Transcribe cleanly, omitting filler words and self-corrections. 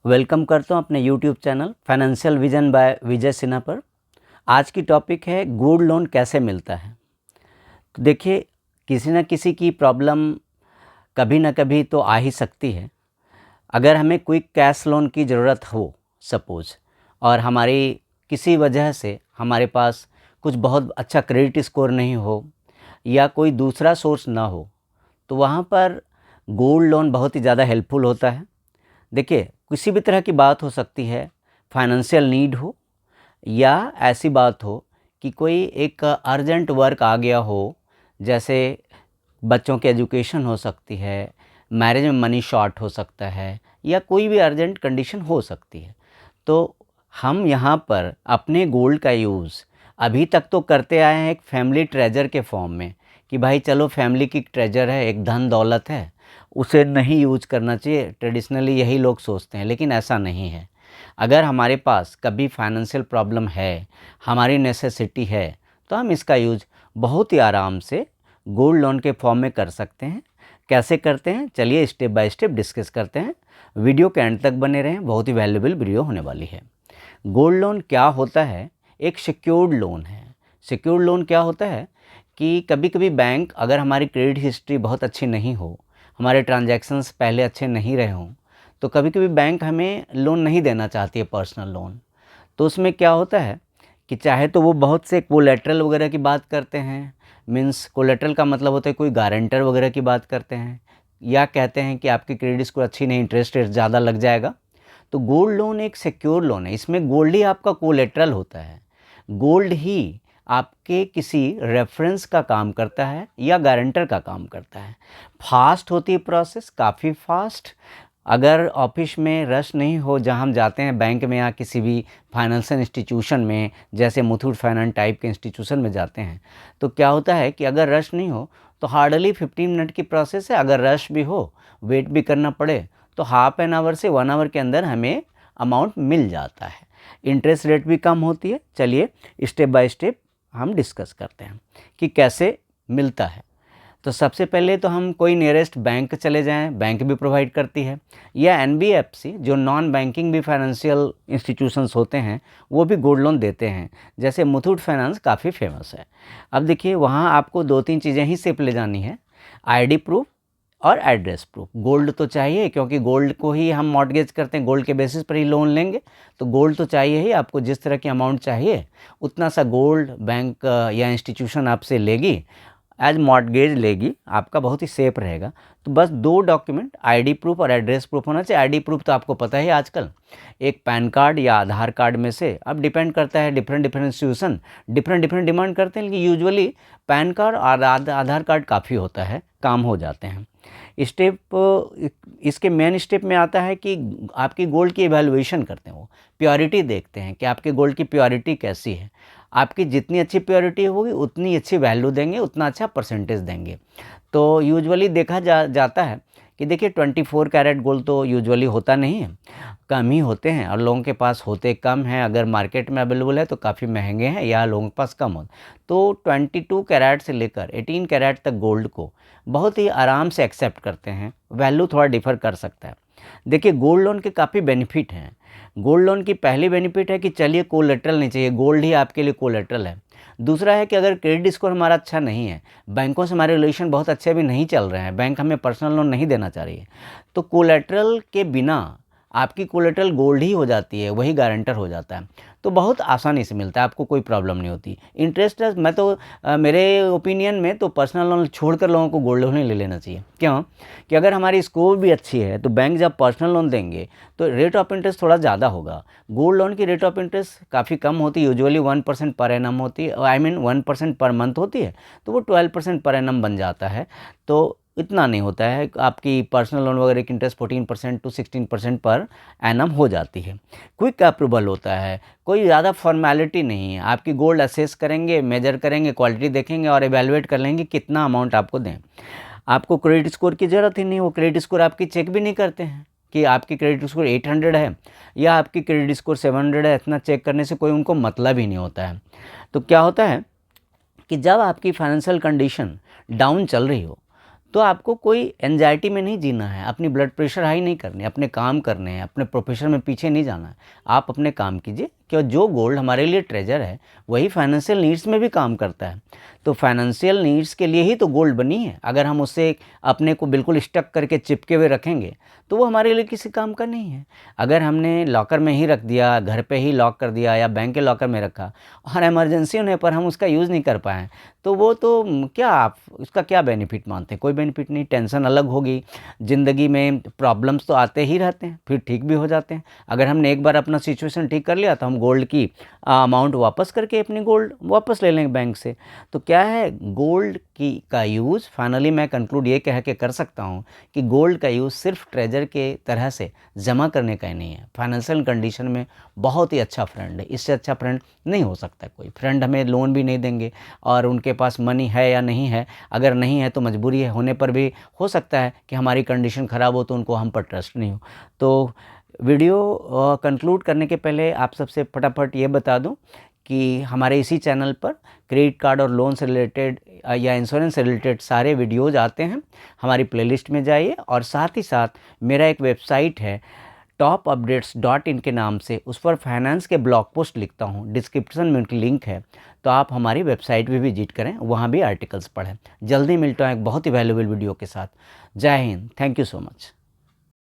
Welcome करता हूँ अपने YouTube channel financial vision by Vijay Sinha पर। आज की टॉपिक है गोल्ड लोन कैसे मिलता है। तो देखिए, किसी न किसी की प्रॉब्लम कभी ना कभी तो आ ही सकती है। अगर हमें क्विक कैश लोन की ज़रूरत हो सपोज़, और हमारी किसी वजह से हमारे पास कुछ बहुत अच्छा क्रेडिट स्कोर नहीं हो या कोई दूसरा सोर्स ना हो, तो वहाँ पर गोल्ड लोन बहुत ही ज़्यादा हेल्पफुल होता है। देखिए, किसी भी तरह की बात हो सकती है, फाइनेंशियल नीड हो या ऐसी बात हो कि कोई एक अर्जेंट वर्क आ गया हो, जैसे बच्चों की एजुकेशन हो सकती है, मैरिज में मनी शॉर्ट हो सकता है या कोई भी अर्जेंट कंडीशन हो सकती है। तो हम यहाँ पर अपने गोल्ड का यूज़ अभी तक तो करते आए हैं एक फैमिली ट्रेजर के फॉर्म में, कि भाई चलो फैमिली की ट्रेजर है, एक धन दौलत है, उसे नहीं यूज करना चाहिए। ट्रेडिशनली यही लोग सोचते हैं, लेकिन ऐसा नहीं है। अगर हमारे पास कभी फाइनेंशियल प्रॉब्लम है, हमारी नेसेसिटी है, तो हम इसका यूज बहुत ही आराम से गोल्ड लोन के फॉर्म में कर सकते हैं। कैसे करते हैं, चलिए स्टेप बाय स्टेप डिस्कस करते हैं। वीडियो के एंड तक बने रहें, बहुत ही वैल्यूएबल वीडियो होने वाली है। गोल्ड लोन क्या होता है? एक सिक्योर्ड लोन है। सिक्योर्ड लोन क्या होता है कि कभी कभी बैंक, अगर हमारी क्रेडिट हिस्ट्री बहुत अच्छी नहीं हो, हमारे ट्रांजैक्शंस पहले अच्छे नहीं रहे हों, तो कभी कभी बैंक हमें लोन नहीं देना चाहती है, पर्सनल लोन। तो उसमें क्या होता है कि चाहे तो वो बहुत से कोलेटरल वगैरह की बात करते हैं। मीन्स कोलेटरल का मतलब होता है कोई गारंटर वगैरह की बात करते हैं, या कहते हैं कि आपकी क्रेडिट स्कोर अच्छी नहीं, इंटरेस्ट रेट ज़्यादा लग जाएगा। तो गोल्ड लोन एक सिक्योर लोन है। इसमें गोल्ड ही आपका कोलेटरल होता है। गोल्ड ही आपके किसी रेफरेंस का काम करता है या गारंटर का काम करता है। फास्ट होती है प्रोसेस, काफ़ी फास्ट। अगर ऑफिस में रश नहीं हो, जहाँ हम जाते हैं बैंक में या किसी भी फाइनेंशियल इंस्टीट्यूशन में, जैसे मुथूट फाइनेंस टाइप के इंस्टीट्यूशन में जाते हैं, तो क्या होता है कि अगर रश नहीं हो तो हार्डली 15 मिनट की प्रोसेस है। अगर रश भी हो, वेट भी करना पड़े, तो हाफ एन आवर से 1 आवर के अंदर हमें अमाउंट मिल जाता है। इंटरेस्ट रेट भी कम होती है। चलिए स्टेप बाय स्टेप हम डिस्कस करते हैं कि कैसे मिलता है। तो सबसे पहले तो हम कोई नियरेस्ट बैंक चले जाएं, बैंक भी प्रोवाइड करती है, या एनबीएफसी जो नॉन बैंकिंग भी फाइनेंशियल इंस्टीट्यूशंस होते हैं, वो भी गोल्ड लोन देते हैं। जैसे मुथूट फाइनेंस काफ़ी फेमस है। अब देखिए, वहाँ आपको 2-3 चीज़ें ही सिर्फ ले जानी है, आईडी प्रूफ और एड्रेस प्रूफ। गोल्ड तो चाहिए, क्योंकि गोल्ड को ही हम मॉर्टगेज करते हैं, गोल्ड के बेसिस पर ही लोन लेंगे, तो गोल्ड तो चाहिए ही। आपको जिस तरह की अमाउंट चाहिए उतना सा गोल्ड बैंक या इंस्टीट्यूशन आपसे लेगी, एज मॉर्टगेज लेगी, आपका बहुत ही सेफ रहेगा। तो बस 2 डॉक्यूमेंट, आईडी प्रूफ और एड्रेस प्रूफ होना चाहिए। आईडी प्रूफ तो आपको पता है आजकल एक पैन कार्ड या आधार कार्ड में से, अब डिपेंड करता है, डिफरेंट इंस्टीट्यूशन डिफरेंट डिमांड करते हैं, लेकिन यूजुअली पैन कार्ड और आधार कार्ड काफ़ी होता है, काम हो जाते हैं। इसके मेन स्टेप में आता है कि आपकी गोल्ड की इवैल्यूएशन करते हैं, वो प्योरिटी देखते हैं कि आपके गोल्ड की प्योरिटी कैसी है। आपकी जितनी अच्छी प्योरिटी होगी उतनी अच्छी वैल्यू देंगे, उतना अच्छा परसेंटेज देंगे। तो यूजुअली देखा जाता है कि देखिए 24 कैरेट गोल्ड तो यूजुअली होता नहीं है, कम ही होते हैं, और लोगों के पास होते कम हैं। अगर मार्केट में अवेलेबल है तो काफ़ी महंगे हैं, या लोगों के पास कम हो। तो 22 कैरेट से लेकर 18 कैरेट तक गोल्ड को बहुत ही आराम से एक्सेप्ट करते हैं। वैल्यू थोड़ा डिफर कर सकता है। देखिए, गोल्ड लोन के काफ़ी बेनिफिट हैं। गोल्ड लोन की पहली बेनिफिट है कि चलिए कोलेटरल नहीं चाहिए, गोल्ड ही आपके लिए कोलेटरल है। दूसरा है कि अगर क्रेडिट स्कोर हमारा अच्छा नहीं है, बैंकों से हमारे रिलेशन बहुत अच्छे भी नहीं चल रहे हैं, बैंक हमें पर्सनल लोन नहीं देना चाह रही है, तो कोलेटरल के बिना आपकी कोलेटरल गोल्ड ही हो जाती है, वही गारंटर हो जाता है। तो बहुत आसानी से मिलता है, आपको कोई प्रॉब्लम नहीं होती। इंटरेस्ट मैं तो मेरे ओपिनियन में तो पर्सनल लोन छोड़कर लोगों को गोल्ड लोन ही ले लेना चाहिए। क्यों? कि अगर हमारी स्कोर भी अच्छी है तो बैंक जब पर्सनल लोन देंगे तो रेट ऑफ इंटरेस्ट थोड़ा ज़्यादा होगा। गोल्ड लोन की रेट ऑफ इंटरेस्ट काफ़ी कम होती है, यूजुअली 1% पर एनम होती है, आई मीन 1% पर मंथ होती है, तो वो 12% पर एनम बन जाता है। तो इतना नहीं होता है। आपकी पर्सनल लोन वगैरह की इंटरेस्ट 14% टू 16% पर एनम हो जाती है। क्विक अप्रूवल होता है, कोई ज़्यादा फॉर्मेलिटी नहीं है। आपकी गोल्ड असेस करेंगे, मेजर करेंगे, क्वालिटी देखेंगे और एवेलुएट कर लेंगे कितना अमाउंट आपको दें। आपको क्रेडिट स्कोर की ज़रूरत ही नहीं, वो क्रेडिट स्कोर आपकी चेक भी नहीं करते हैं कि आपकी क्रेडिट स्कोर 800 है या आपकी क्रेडिट स्कोर 700 है। इतना चेक करने से कोई उनको मतलब ही नहीं होता है। तो क्या होता है कि जब आपकी फाइनेंशियल कंडीशन डाउन चल रही हो, तो आपको कोई एंजाइटी में नहीं जीना है, अपनी ब्लड प्रेशर हाई नहीं करनी, अपने काम करने हैं, अपने प्रोफेशन में पीछे नहीं जाना है। आप अपने काम कीजिए, क्यों जो गोल्ड हमारे लिए ट्रेजर है वही फाइनेंशियल नीड्स में भी काम करता है। तो फाइनेंशियल नीड्स के लिए ही तो गोल्ड बनी है। अगर हम उससे अपने को बिल्कुल स्टक करके चिपके हुए रखेंगे तो वो हमारे लिए किसी काम का नहीं है। अगर हमने लॉकर में ही रख दिया, घर पे ही लॉक कर दिया या बैंक के लॉकर में रखा और इमरजेंसी होने पर हम उसका यूज़ नहीं कर पाएँ, तो वो तो क्या आप उसका क्या बेनिफिट मानते हैं? कोई बेनिफिट नहीं। टेंशन अलग होगी, ज़िंदगी में प्रॉब्लम्स तो आते ही रहते हैं, फिर ठीक भी हो जाते हैं। अगर हमने एक बार अपना सिचुएशन ठीक कर लिया तो हम गोल्ड की अमाउंट वापस करके अपनी गोल्ड वापस ले लेंगे बैंक से। तो क्या है, गोल्ड की का यूज़ फाइनली मैं कंक्लूड ये कह के कर सकता हूँ कि गोल्ड का यूज़ सिर्फ ट्रेजर के तरह से जमा करने का ही नहीं है, फाइनेंशियल कंडीशन में बहुत ही अच्छा फ्रेंड है। इससे अच्छा फ्रेंड नहीं हो सकता कोई। फ्रेंड हमें लोन भी नहीं देंगे और उनके पास मनी है या नहीं है, अगर नहीं है तो मजबूरी है, होने पर भी हो सकता है कि हमारी कंडीशन ख़राब हो तो उनको हम पर ट्रस्ट नहीं हो। तो वीडियो कंक्लूड करने के पहले आप सबसे फटाफट ये बता दूं कि हमारे इसी चैनल पर क्रेडिट कार्ड और लोन से रिलेटेड या इंश्योरेंस से रिलेटेड सारे वीडियोज़ आते हैं। हमारी प्लेलिस्ट में जाइए और साथ ही साथ मेरा एक वेबसाइट है topupdates.in के नाम से, उस पर फाइनेंस के ब्लॉग पोस्ट लिखता हूँ, डिस्क्रिप्शन में उनकी लिंक है, तो आप हमारी वेबसाइट भी विजिट करें, वहाँ भी आर्टिकल्स पढ़ें। जल्दी मिलता हूँ एक बहुत ही वैल्यूएबल वीडियो के साथ। जय Hind, thank you so much.